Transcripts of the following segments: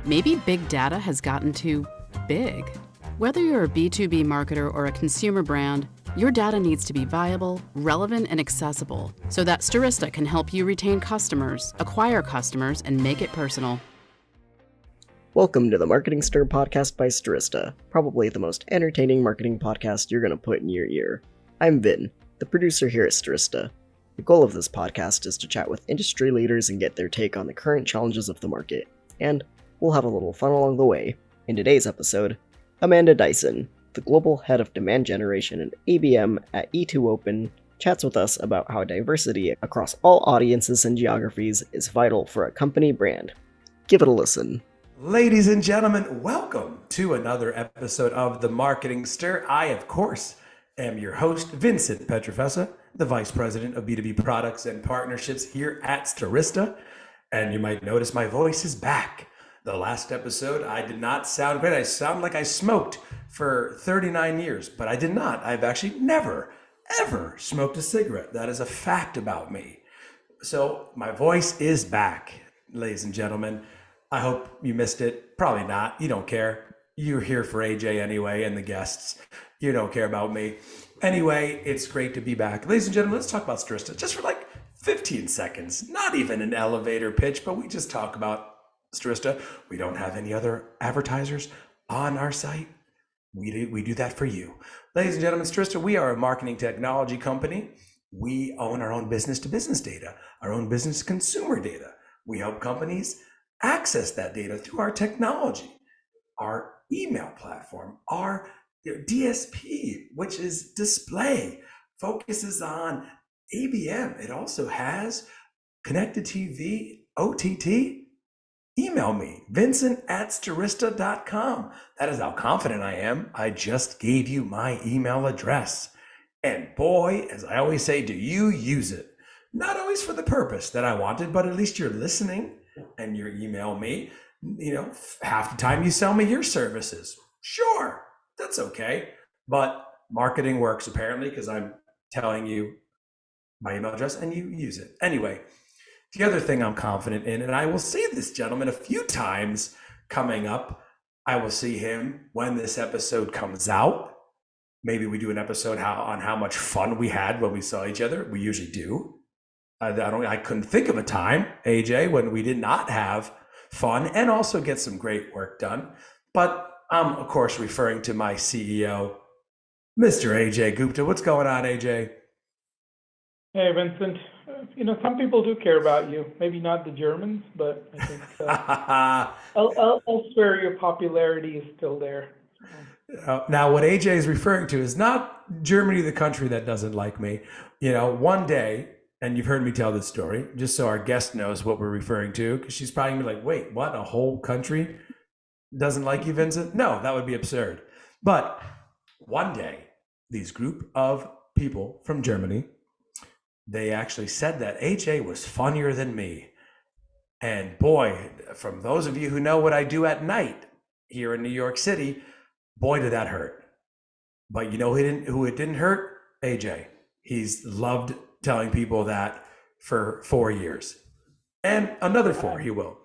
Maybe big data has gotten too big. Whether you're a B2B marketer or a consumer brand, your data needs to be viable, relevant, and accessible so that Stirista can help you retain customers, acquire customers, and make it personal. Welcome to the Marketing Stir podcast by Stirista, probably the most entertaining marketing podcast you're going to put in your ear. I'm Vin, the producer here at Stirista. The goal of this podcast is to chat with industry leaders and get their take on the current challenges of the market, and we'll have a little fun along the way. In today's episode, Amanda Dyson, the global head of demand generation and ABM at E2 Open, chats with us about how diversity across all audiences and geographies is vital for a company brand. Give it a listen. Ladies and gentlemen, welcome to another episode of The Marketing Stir. I, of course, am your host, Vincent Pietrafesa, the Vice President of B2B Products and Partnerships here at Stirista. And you might notice my voice is back. The last episode, I did not sound great. I sound like I smoked for 39 years, but I did not. I've actually never, ever smoked a cigarette. That is a fact about me. So my voice is back, ladies and gentlemen. I hope you missed it. Probably not. You don't care. You're here for AJ anyway and the guests. You don't care about me. Anyway, it's great to be back. Ladies and gentlemen, let's talk about Stirista just for like 15 seconds. Not even an elevator pitch, but we just talk about Stirista. We don't have any other advertisers on our site. We do that for you. Ladies and gentlemen, Stirista, we are a marketing technology company. We own our own business-to-business data, our own business-to-consumer data. We help companies access that data through our technology, our email platform, our DSP, which is display, focuses on ABM. It also has connected TV, OTT. Email me, vincent@stirista.com. That is how confident I am. I just gave you my email address. And boy, as I always say, do you use it? Not always for the purpose that I wanted, but at least you're listening and you email me. You know, half the time you sell me your services. Sure, that's okay. But marketing works apparently because I'm telling you my email address and you use it. Anyway, the other thing I'm confident in, and I will see this gentleman a few times coming up. I will see him when this episode comes out. Maybe we do an episode on how much fun we had when we saw each other. We usually do. I couldn't think of a time, AJ, when we did not have fun and also get some great work done. But I'm, of course, referring to my CEO, Mr. AJ Gupta. What's going on, AJ? Hey, Vincent. Some people do care about you. Maybe not the Germans, but I think elsewhere your popularity is still there. Now, what AJ is referring to is not Germany, the country that doesn't like me. One day, and you've heard me tell this story, just so our guest knows what we're referring to, because she's probably gonna be like, wait, what? A whole country doesn't like you, Vincent? No, that would be absurd. But one day, these group of people from Germany, they actually said that AJ was funnier than me. And boy, from those of you who know what I do at night here in New York City, boy, did that hurt. But you know who it didn't hurt? AJ. He's loved telling people that for 4 years. And another 4 he will.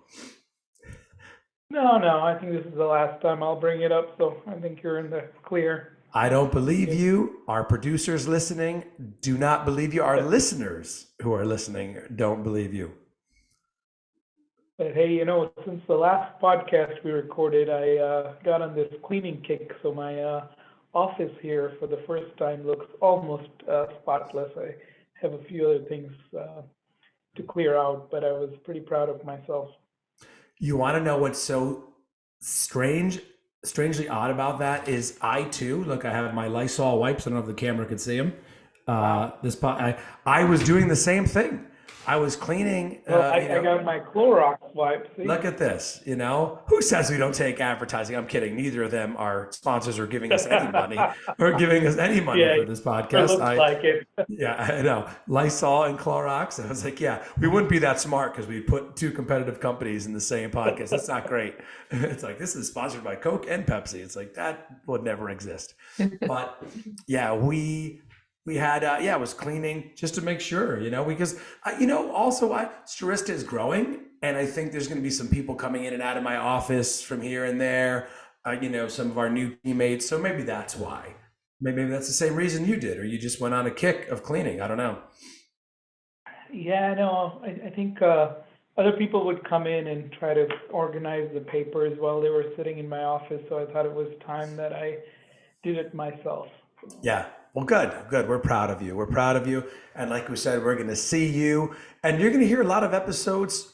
No, I think this is the last time I'll bring it up, so I think you're in the clear. I don't believe you. Our producers listening do not believe you. Our listeners who are listening don't believe you. But hey, since the last podcast we recorded, I got on this cleaning kick, so my office here for the first time looks almost spotless. I have a few other things to clear out, but I was pretty proud of myself. You want to know what's so strangely odd about that is I too, look, I have my Lysol wipes. I don't know if the camera can see them. I was doing the same thing. I was cleaning. I got my Clorox wipes. See? Look at this. Who says we don't take advertising? I'm kidding. Neither of them are sponsors or giving us any money for this podcast. Looks like it. Yeah, I know. Lysol and Clorox. And I was like, yeah, we wouldn't be that smart because we put two competitive companies in the same podcast. That's not great. It's like, this is sponsored by Coke and Pepsi. It's like, that would never exist. But yeah, we had, I was cleaning just to make sure, because, also Stirista is growing And I think there's going to be some people coming in and out of my office from here and there, some of our new teammates. So maybe that's why. Maybe that's the same reason you did, or you just went on a kick of cleaning. I don't know. Yeah, no, I think other people would come in and try to organize the papers while they were sitting in my office, so I thought it was time that I did it myself. Yeah. Well, good, good. We're proud of you. We're proud of you. And like we said, we're going to see you. And you're going to hear a lot of episodes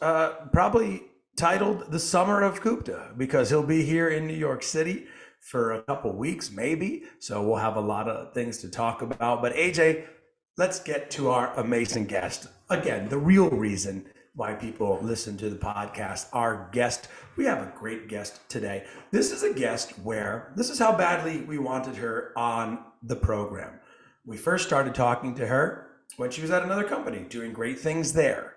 probably titled The Summer of Gupta, because he'll be here in New York City for a couple weeks, maybe. So we'll have a lot of things to talk about. But AJ, let's get to our amazing guest. Again, the real reason why people listen to the podcast. Our guest, we have a great guest today. This is a guest where this is how badly we wanted her on the program. We first started talking to her when she was at another company doing great things there.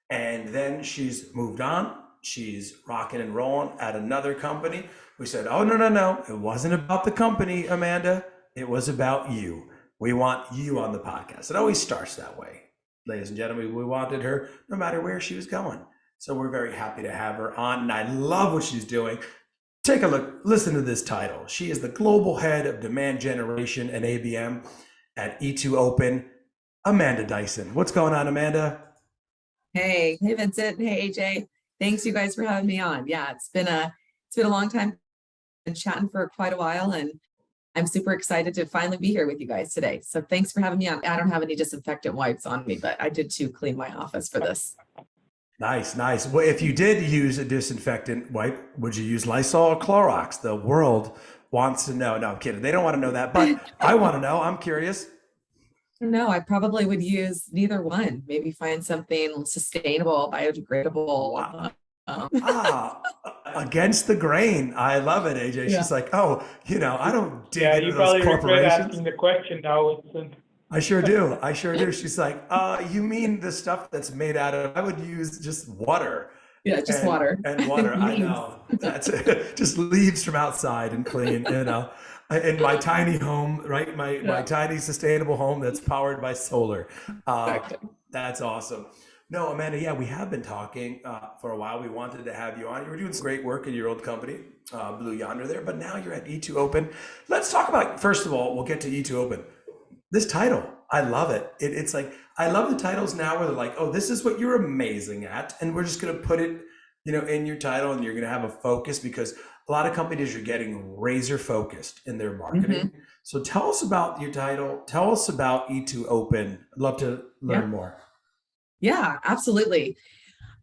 And then she's moved on. She's rocking and rolling at another company. We said, oh, no. It wasn't about the company, Amanda. It was about you. We want you on the podcast. It always starts that way. Ladies and gentlemen, we wanted her no matter where she was going. So we're very happy to have her on, and I love what she's doing. Take a look, listen to this title. She is the Global Head of Demand Generation and ABM at E2 Open, Amanda Dyson. What's going on, Amanda? Hey Vincent. Hey AJ. Thanks you guys for having me on. Yeah, it's been a long time. Been chatting for quite a while, and I'm super excited to finally be here with you guys today. So thanks for having me on. I don't have any disinfectant wipes on me, but I did too clean my office for this. Nice. Well, if you did use a disinfectant wipe, would you use Lysol or Clorox? The world wants to know. No, I'm kidding. They don't want to know that, but I want to know. I'm curious. No, I probably would use neither one. Maybe find something sustainable, biodegradable. Wow. Against the grain. I love it, AJ. Yeah. She's like, I don't dig Yeah, into you those probably regret corporations. asking the question now, Vincent. I sure do. She's like, you mean the stuff that's made out of, I would use just water. Yeah, just water. And water. I know. That's just leaves from outside and clean, in my tiny home, right? My tiny sustainable home that's powered by solar. Exactly. That's awesome. No, Amanda, yeah, we have been talking for a while. We wanted to have you on. You were doing some great work in your old company, Blue Yonder there, but now you're at E2 Open. Let's talk about, first of all, we'll get to E2 Open. This title, I love it. It's like, I love the titles now where they're like, oh, this is what you're amazing at. And we're just going to put it, in your title, and you're going to have a focus, because a lot of companies are getting razor focused in their marketing. Mm-hmm. So tell us about your title. Tell us about E2 Open. I'd love to learn more. Yeah, absolutely.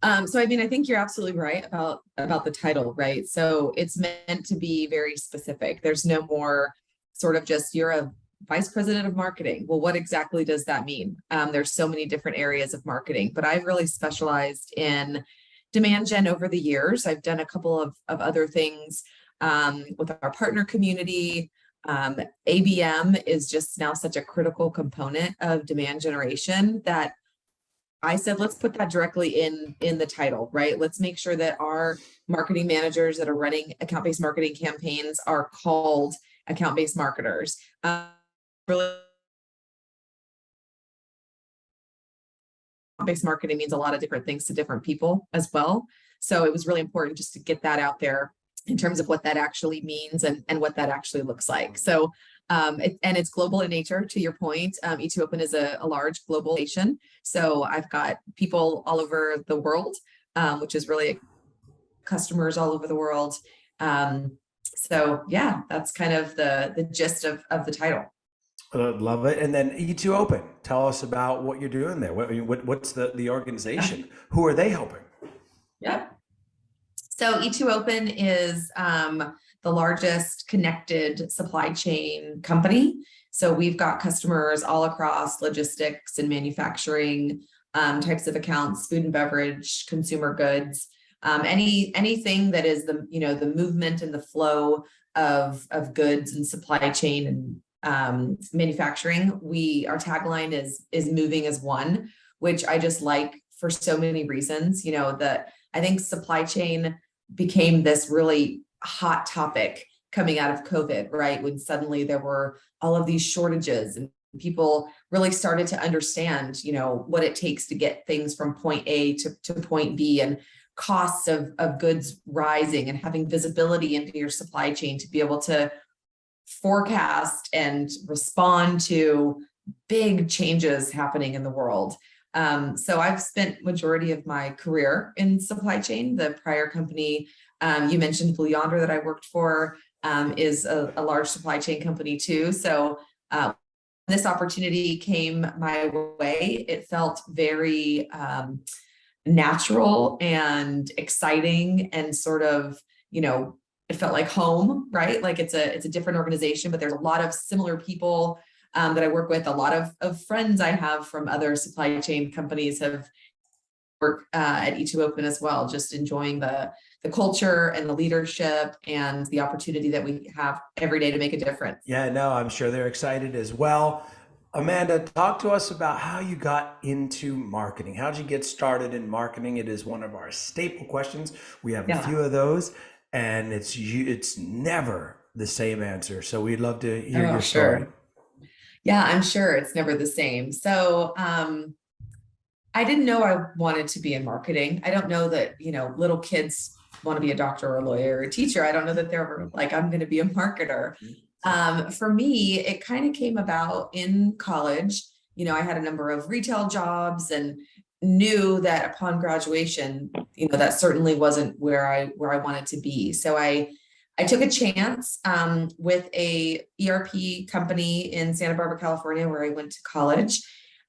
So, I think you're absolutely right about the title, right? So it's meant to be very specific. There's no more sort of just, you're a vice president of marketing. Well, what exactly does that mean? There's so many different areas of marketing, but I've really specialized in demand gen over the years. I've done a couple of other things with our partner community. ABM is just now such a critical component of demand generation that I said, let's put that directly in the title, right? Let's make sure that our marketing managers that are running account-based marketing campaigns are called account-based marketers. Really, account-based marketing means a lot of different things to different people as well. So it was really important just to get that out there in terms of what that actually means and what that actually looks like. So it's global in nature, to your point. E2 Open is a large global nation. So I've got people all over the world, which is really customers all over the world. So yeah, that's kind of the gist of the title. Love it. And then E2 Open, tell us about what you're doing there. What's the organization? Who are they helping? Yeah. So E2 Open is the largest connected supply chain company. So we've got customers all across logistics and manufacturing types of accounts, food and beverage, consumer goods, anything that is the movement and the flow of goods and supply chain and manufacturing. Our tagline is moving as one, which I just like for so many reasons. That I think supply chain became this really hot topic coming out of COVID, right? When suddenly there were all of these shortages and people really started to understand, what it takes to get things from point A to point B, and costs of goods rising and having visibility into your supply chain to be able to forecast and respond to big changes happening in the world. So I've spent majority of my career in supply chain. The prior company, you mentioned Blue Yonder that I worked for, is a large supply chain company too. So this opportunity came my way. It felt very natural and exciting and sort of, it felt like home, right? Like it's a different organization, but there's a lot of similar people that I work with. A lot of friends I have from other supply chain companies have worked at E2 Open as well, just enjoying the culture and the leadership and the opportunity that we have every day to make a difference. Yeah, no, I'm sure they're excited as well. Amanda, talk to us about how you got into marketing. How did you get started in marketing? It is one of our staple questions. We have a few of those, and it's never the same answer. So we'd love to hear your story. Yeah, I'm sure it's never the same. So I didn't know I wanted to be in marketing. I don't know that, little kids want to be a doctor or a lawyer or a teacher. I don't know that they're ever like, I'm going to be a marketer. For me, it kind of came about in college. I had a number of retail jobs and knew that upon graduation, that certainly wasn't where I wanted to be. So I took a chance with a ERP company in Santa Barbara, California, where I went to college.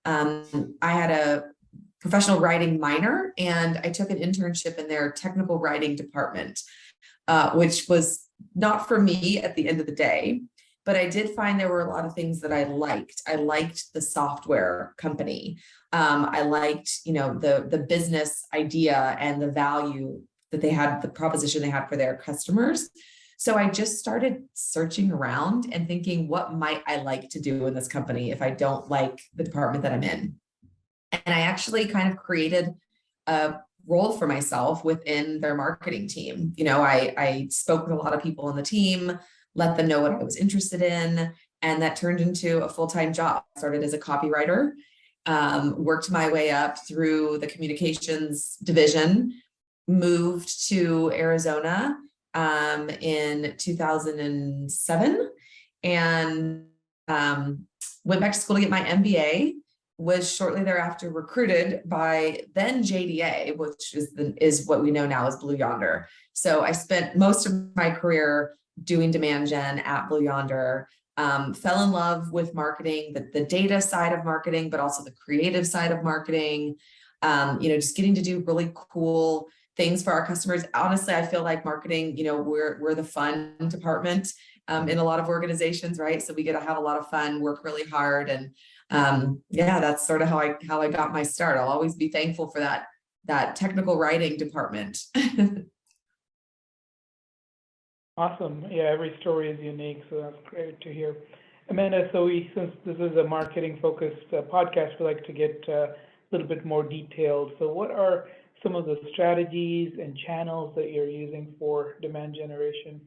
I had a professional writing minor, and I took an internship in their technical writing department, which was not for me at the end of the day, but I did find there were a lot of things that I liked. I liked the software company. I liked, the business idea and the value that they had, the proposition they had for their customers. So I just started searching around and thinking, what might I like to do in this company if I don't like the department that I'm in? And I actually kind of created a role for myself within their marketing team. I spoke with a lot of people on the team, let them know what I was interested in, and that turned into a full-time job. I started as a copywriter, worked my way up through the communications division, moved to Arizona in 2007, and went back to school to get my MBA. Was shortly thereafter recruited by then JDA, which is what we know now as Blue Yonder. So I spent most of my career doing demand gen at Blue Yonder, fell in love with marketing, the data side of marketing, but also the creative side of marketing, just getting to do really cool things for our customers. Honestly, I feel like marketing, we're the fun department in a lot of organizations, right? So we get to have a lot of fun, work really hard, and that's sort of how I got my start. I'll always be thankful for that technical writing department. Awesome. Yeah, every story is unique, so that's great to hear. Amanda, since this is a marketing-focused podcast, we like to get a little bit more detailed. So what are some of the strategies and channels that you're using for demand generation?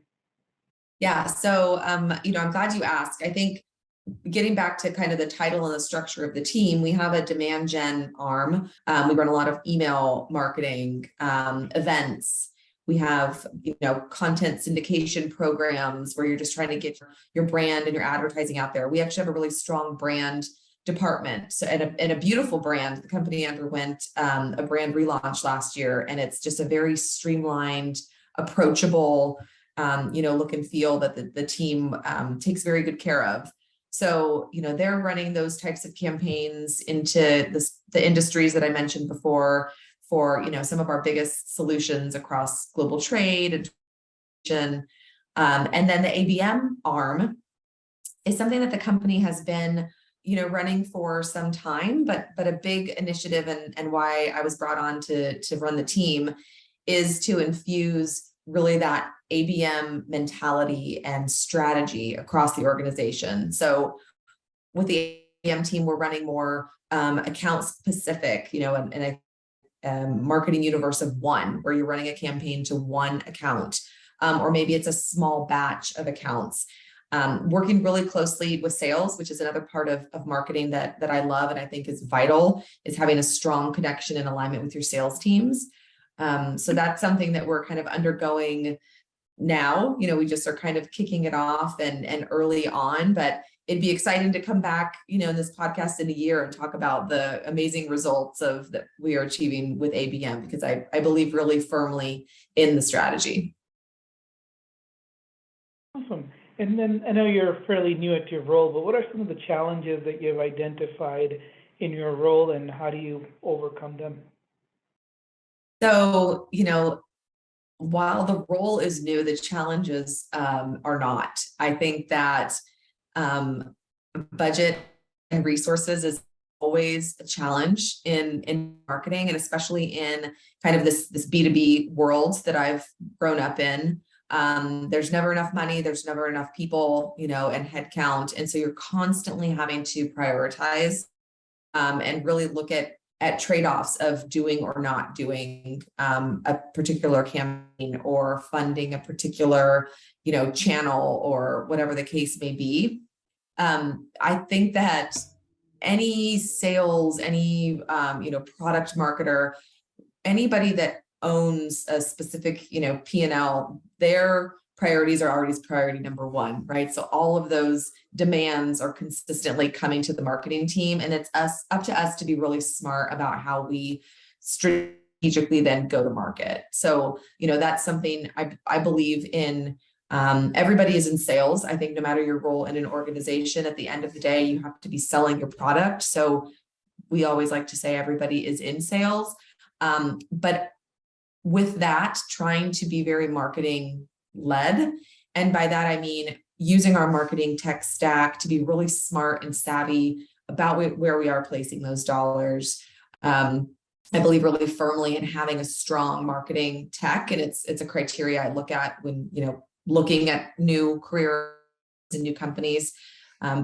Yeah, so, I'm glad you asked. I think getting back to kind of the title and the structure of the team, we have a demand gen arm. We run a lot of email marketing, events. We have, content syndication programs where you're just trying to get your brand and your advertising out there. We actually have a really strong brand department. So, and a beautiful brand. The company underwent a brand relaunch last year, and it's just a very streamlined, approachable, look and feel that the team takes very good care of. So, they're running those types of campaigns into the industries that I mentioned before for, some of our biggest solutions across global trade and then the ABM arm is something that the company has been, running for some time, but a big initiative and why I was brought on to run the team is to infuse really that ABM mentality and strategy across the organization. So with the ABM team, we're running more account specific, and a marketing universe of one, where you're running a campaign to one account, or maybe it's a small batch of accounts. Working really closely with sales, which is another part of marketing that I love and I think is vital, is having a strong connection and alignment with your sales teams. So that's something that we're kind of undergoing now. We just are kind of kicking it off and early on, but it'd be exciting to come back, in this podcast in a year and talk about the amazing results that we are achieving with ABM, because I believe really firmly in the strategy. Awesome. And then I know you're fairly new at your role, but what are some of the challenges that you've identified in your role, and how do you overcome them? So, while the role is new, the challenges are not. I think that budget and resources is always a challenge in marketing, and especially in kind of this B2B world that I've grown up in. There's never enough money, there's never enough people, and headcount. And so you're constantly having to prioritize and really look at trade-offs of doing or not doing a particular campaign, or funding a particular, channel, or whatever the case may be. I think that any sales, any, product marketer, anybody that owns a specific, P&L, their priorities are always priority number one, right? So all of those demands are consistently coming to the marketing team, and it's up to us to be really smart about how we strategically then go to market. So, that's something I believe in. Everybody is in sales. I think no matter your role in an organization, at the end of the day, you have to be selling your product. So we always like to say everybody is in sales. But with that, trying to be very marketing led. And by that, I mean, using our marketing tech stack to be really smart and savvy about where we are placing those dollars. I believe really firmly in having a strong marketing tech, and it's a criteria I look at when, looking at new careers and new companies,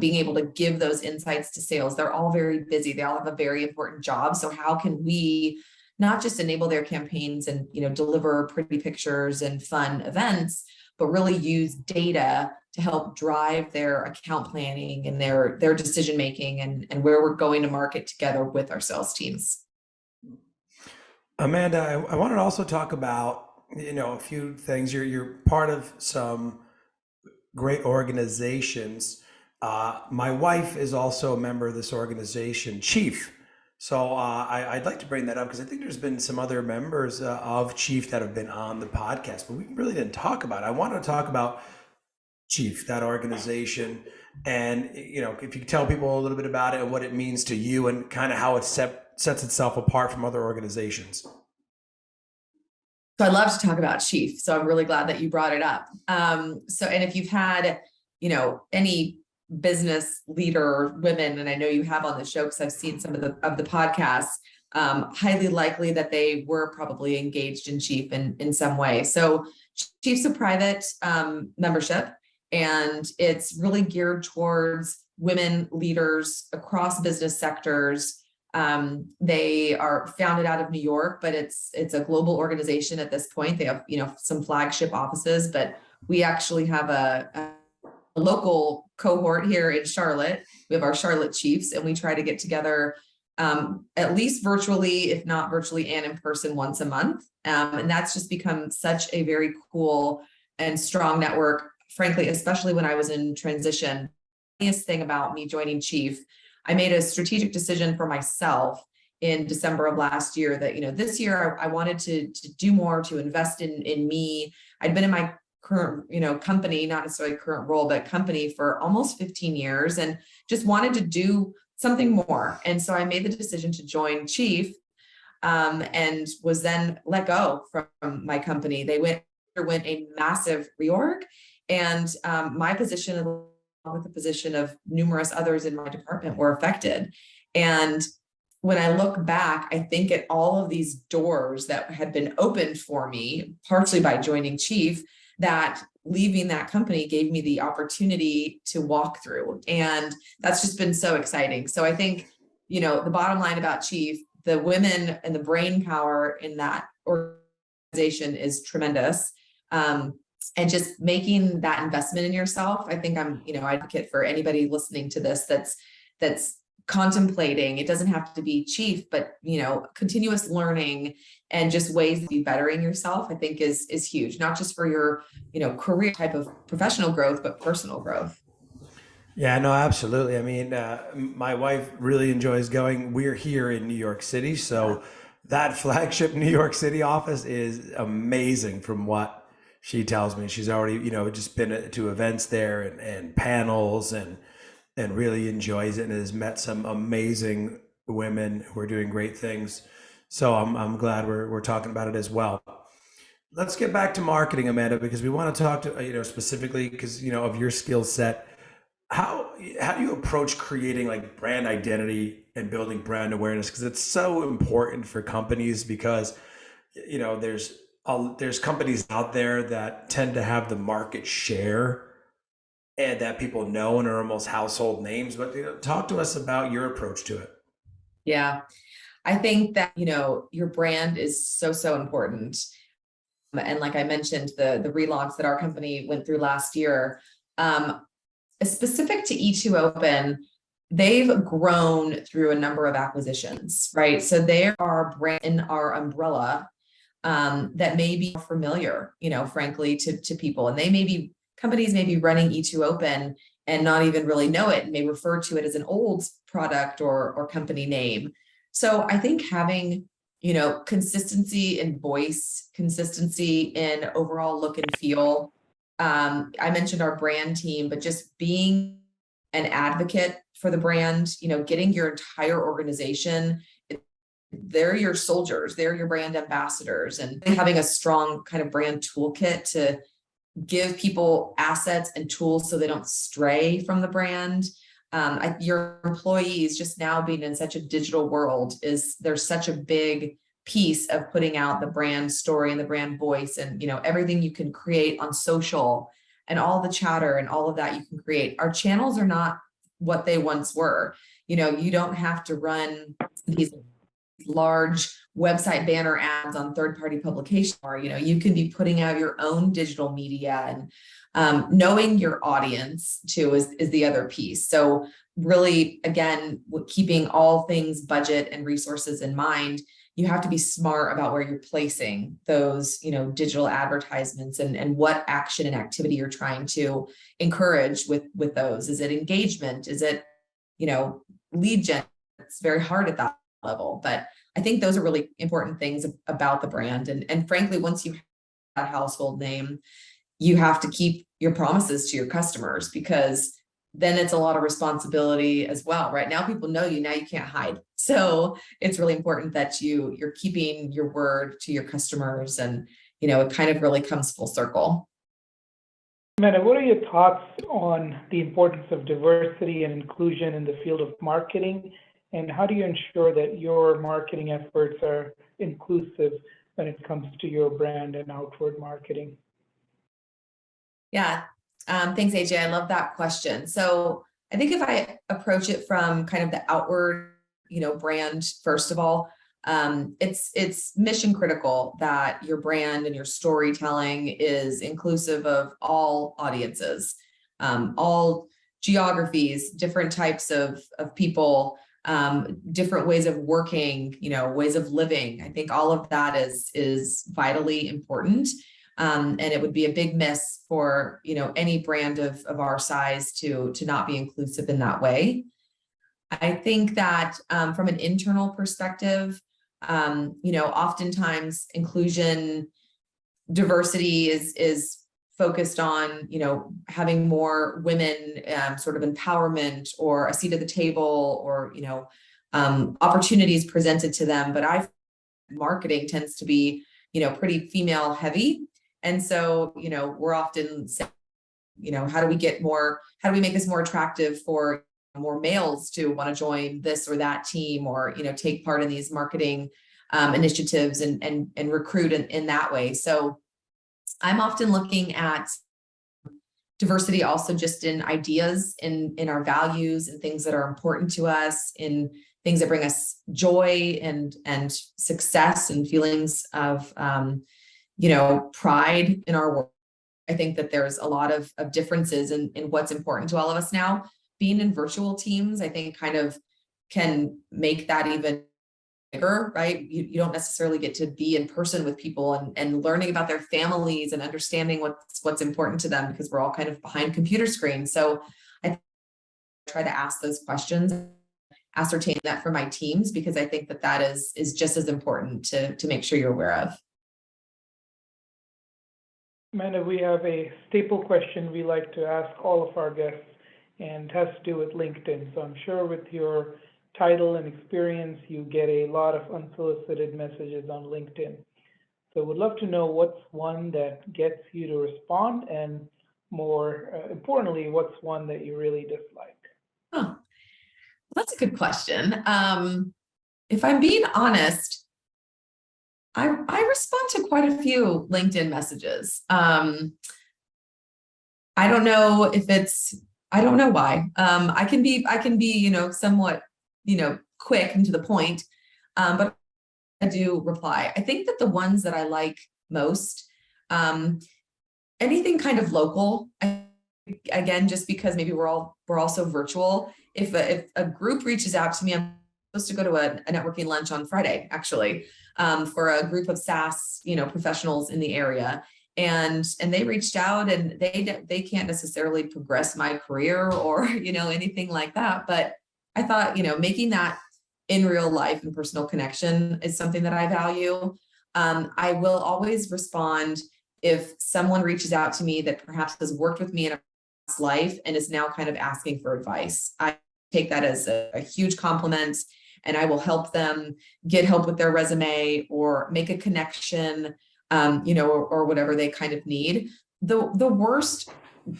being able to give those insights to sales. They're all very busy. They all have a very important job. So how can we not just enable their campaigns and, deliver pretty pictures and fun events, but really use data to help drive their account planning and their decision-making and where we're going to market together with our sales teams. Amanda, I wanted to also talk about, a few things. You're part of some great organizations. My wife is also a member of this organization, Chief. So I'd like to bring that up because I think there's been some other members of Chief that have been on the podcast, but we really didn't talk about it. I wanted to talk about Chief, that organization, and if you could tell people a little bit about it and what it means to you and kind of how it sets itself apart from other organizations. So I love to talk about Chief. So I'm really glad that you brought it up. And if you've had, any business leader women, and I know you have on the show because I've seen some of the podcasts, highly likely that they were probably engaged in Chief in some way. So Chief's a private membership, and it's really geared towards women leaders across business sectors. They are founded out of New York, but it's a global organization at this point. They have, some flagship offices, but we actually have a local cohort here in Charlotte. We have our Charlotte Chiefs, and we try to get together at least virtually, if not virtually and in person, once a month. And that's just become such a very cool and strong network, frankly, especially when I was in transition. The funniest thing about me joining Chief, I made a strategic decision for myself in December of last year that, this year I wanted to do more, to invest in me. I'd been in my current, company, not necessarily current role, but company for almost 15 years, and just wanted to do something more. And so I made the decision to join Chief, and was then let go from my company. They went a massive reorg, and my position, along with the position of numerous others in my department, were affected. And when I look back, I think at all of these doors that had been opened for me, partially by joining Chief, that leaving that company gave me the opportunity to walk through. And that's just been so exciting. So I think, the bottom line about Chief, the women and the brain power in that organization is tremendous. And just making that investment in yourself, I think I'm, advocate for anybody listening to this that's contemplating. It doesn't have to be chief, but continuous learning and just ways to be bettering yourself, I think is huge, not just for your, career type of professional growth, but personal growth. Yeah, no, absolutely. I mean, my wife really enjoys going. We're here in New York City, so that flagship New York City office is amazing from what she tells me. She's already, just been to events there and panels and really enjoys it and has met some amazing women who are doing great things. So I'm glad we're talking about it as well. Let's get back to marketing, Amanda, because we want to talk to, specifically because, of your skill set. How do you approach creating like brand identity and building brand awareness? Because it's so important for companies because, there's companies out there that tend to have the market share and that people know and are almost household names. But talk to us about your approach to it. Yeah, I think that, your brand is so important. And like I mentioned, the relaunch that our company went through last year, specific to E2Open, they've grown through a number of acquisitions, right? So they are brand in our umbrella that may be familiar, frankly, to people. And companies may be running E2Open and not even really know it and may refer to it as an old product or company name. So I think having, consistency in voice, consistency in overall look and feel. I mentioned our brand team, but just being an advocate for the brand, getting your entire organization, they're your soldiers, they're your brand ambassadors, and having a strong kind of brand toolkit to give people assets and tools so they don't stray from the brand. Your employees, just now being in such a digital world, there's such a big piece of putting out the brand story and the brand voice and everything you can create on social and all the chatter and all of that you can create. Our channels are not what they once were. You don't have to run these large website banner ads on third-party publications, or you can be putting out your own digital media, and knowing your audience too is the other piece. So really, again, keeping all things budget and resources in mind, you have to be smart about where you're placing those, digital advertisements and what action and activity you're trying to encourage with those. Is it engagement? Is it, lead gen? It's very hard at that level, but I think those are really important things about the brand. And frankly, once you have that household name, you have to keep your promises to your customers, because then it's a lot of responsibility as well. Right now, people know you, now you can't hide. So it's really important that you're keeping your word to your customers, and, it kind of really comes full circle. Amanda, what are your thoughts on the importance of diversity and inclusion in the field of marketing? And how do you ensure that your marketing efforts are inclusive when it comes to your brand and outward marketing? Yeah. Thanks, AJ. I love that question. So I think if I approach it from kind of the outward, brand, first of all, it's mission critical that your brand and your storytelling is inclusive of all audiences, all geographies, different types of people, different ways of working, ways of living. I think all of that is vitally important. And it would be a big miss for, any brand of our size to not be inclusive in that way. I think that from an internal perspective, oftentimes inclusion, diversity is focused on, having more women, sort of empowerment or a seat at the table, or, opportunities presented to them. But marketing tends to be, pretty female heavy. And so, we're often saying, how do we make this more attractive for more males to want to join this or that team, or, take part in these marketing initiatives and recruit in that way. So I'm often looking at diversity also just in ideas, in our values, and things that are important to us, in things that bring us joy and success and feelings of, pride in our work. I think that there's a lot of differences in what's important to all of us now. Being in virtual teams, I think kind of can make that even bigger, right? You don't necessarily get to be in person with people and learning about their families and understanding what's important to them, because we're all kind of behind computer screens. So I try to ask those questions, ascertain that for my teams, because I think that is just as important to make sure you're aware of. Amanda, we have a staple question we like to ask all of our guests, and it has to do with LinkedIn. So I'm sure with your title and experience, you get a lot of unsolicited messages on LinkedIn. So would love to know what's one that gets you to respond, and more importantly, what's one that you really dislike? Huh. Well, that's a good question. If I'm being honest, I respond to quite a few LinkedIn messages. I don't know I don't know why. I can be, somewhat, quick and to the point, but I do reply. I think that the ones that I like most, anything kind of local, again, just because maybe we're also virtual. If a group reaches out to me, I'm supposed to go to a networking lunch on Friday, actually, for a group of SaaS, professionals in the area. And they reached out, and they can't necessarily progress my career or, anything like that. But I thought, making that in real life and personal connection is something that I value. I will always respond if someone reaches out to me that perhaps has worked with me in a past life and is now kind of asking for advice. I take that as a huge compliment, and I will help them get help with their resume or make a connection, or whatever they kind of need. The worst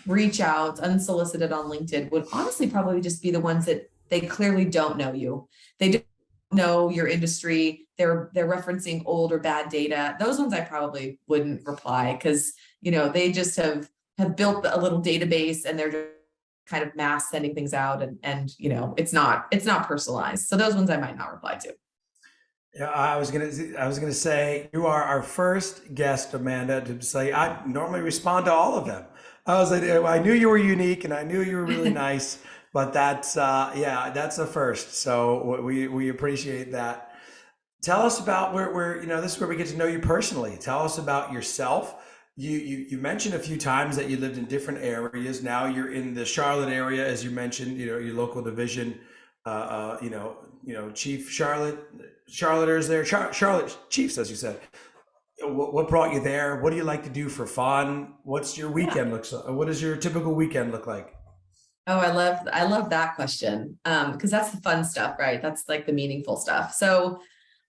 reach outs unsolicited on LinkedIn would honestly probably just be the ones that they clearly don't know you. They don't know your industry. They're referencing old or bad data. Those ones I probably wouldn't reply, because, they just have built a little database, and they're just kind of mass sending things out, and it's not personalized. So those ones I might not reply to. Yeah, I was gonna say, you are our first guest, Amanda, to say I normally respond to all of them. I was like, I knew you were unique, and I knew you were really nice, but that's that's a first. So we appreciate that. Tell us about where this is where we get to know you personally. Tell us about yourself. You mentioned a few times that you lived in different areas. Now you're in the Charlotte area, as you mentioned. Your local division. Chief Charlotters there, Charlotte Chiefs, as you said. What brought you there? What do you like to do for fun? What's your weekend looks like? What does your typical weekend look like? Oh, I love that question. Because that's the fun stuff, right? That's like the meaningful stuff. So,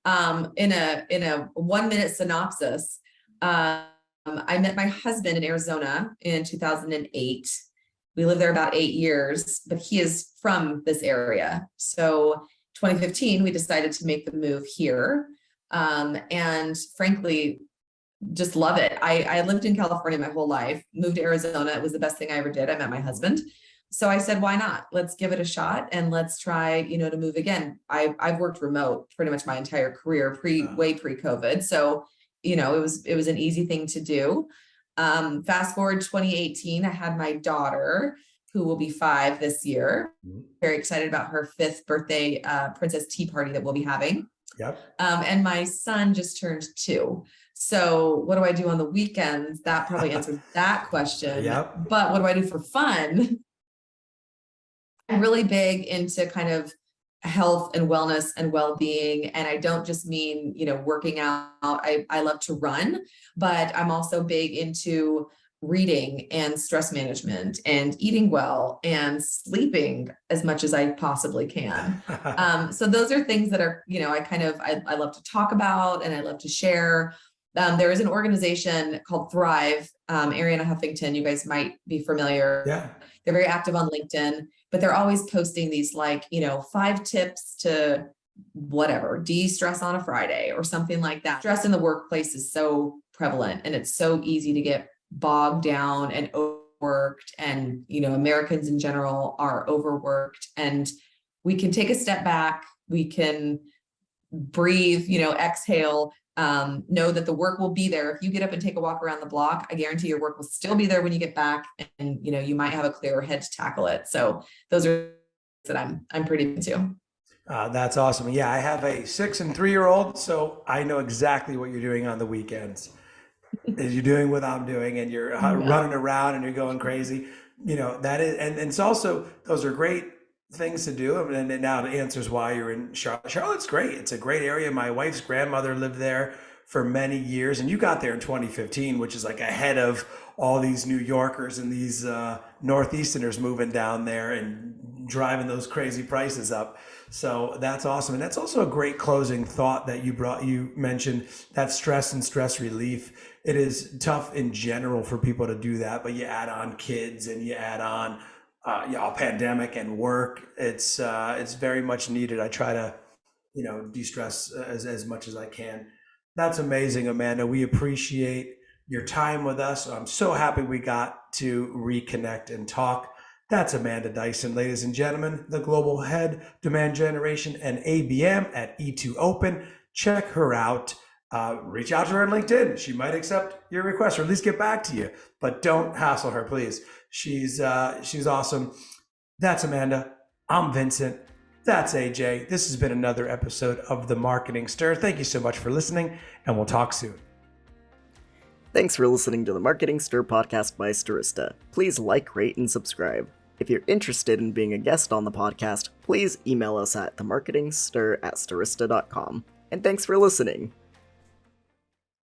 in a 1-minute synopsis, I met my husband in Arizona in 2008. We lived there about 8 years, but he is from this area. So 2015, we decided to make the move here. And frankly, just love it. I lived in California my whole life, moved to Arizona. It was the best thing I ever did. I met my husband. So I said, why not? Let's give it a shot, and let's try, to move again. I've worked remote pretty much my entire career, way pre-COVID. So, it was an easy thing to do. Fast forward 2018, I had my daughter, who will be 5 this year. Very excited about her 5th birthday princess tea party that we'll be having. Yep. And my son just turned 2. So what do I do on the weekends? That probably answers that question. Yep. But what do I do for fun? I'm really big into kind of health and wellness and well-being. And I don't just mean, working out. I love to run, but I'm also big into reading and stress management and eating well and sleeping as much as I possibly can. So those are things that are, I love to talk about, and I love to share. There is an organization called Thrive, Ariana Huffington, you guys might be familiar. Yeah. They're very active on LinkedIn, but they're always posting these 5 tips to whatever, de-stress on a Friday or something like that. Stress in the workplace is so prevalent, and it's so easy to get bogged down and overworked, and Americans in general are overworked, and we can take a step back, we can breathe, exhale, know that the work will be there. If you get up and take a walk around the block, I guarantee your work will still be there when you get back, and you might have a clearer head to tackle it. So those are that I'm pretty into. That's awesome. Yeah, I have a 6 and 3-year-old, so I know exactly what you're doing on the weekends. Is you're doing what I'm doing, and you're Yeah. running around and you're going crazy. That is, and it's also those are great things to do. I mean, and now it answers why you're in Charlotte. Charlotte's great. It's a great area. My wife's grandmother lived there for many years, and you got there in 2015, which is like ahead of all these New Yorkers and these Northeasterners moving down there and driving those crazy prices up. So that's awesome. And that's also a great closing thought that you mentioned, that stress and stress relief. It is tough in general for people to do that, but you add on kids and you add on a pandemic and work. It's very much needed. I try to, de-stress as much as I can. That's amazing, Amanda. We appreciate your time with us. I'm so happy we got to reconnect and talk. That's Amanda Dyson, ladies and gentlemen, the global head, demand generation and ABM at E2 Open. Check her out. Reach out to her on LinkedIn. She might accept your request or at least get back to you, but don't hassle her, please. She's awesome. That's Amanda. I'm Vincent. That's AJ. This has been another episode of The Marketing Stir. Thank you so much for listening, and we'll talk soon. Thanks for listening to the Marketing Stir podcast by Stirista. Please like, rate, and subscribe. If you're interested in being a guest on the podcast, please email us at themarketingstir@stirista.com. And thanks for listening.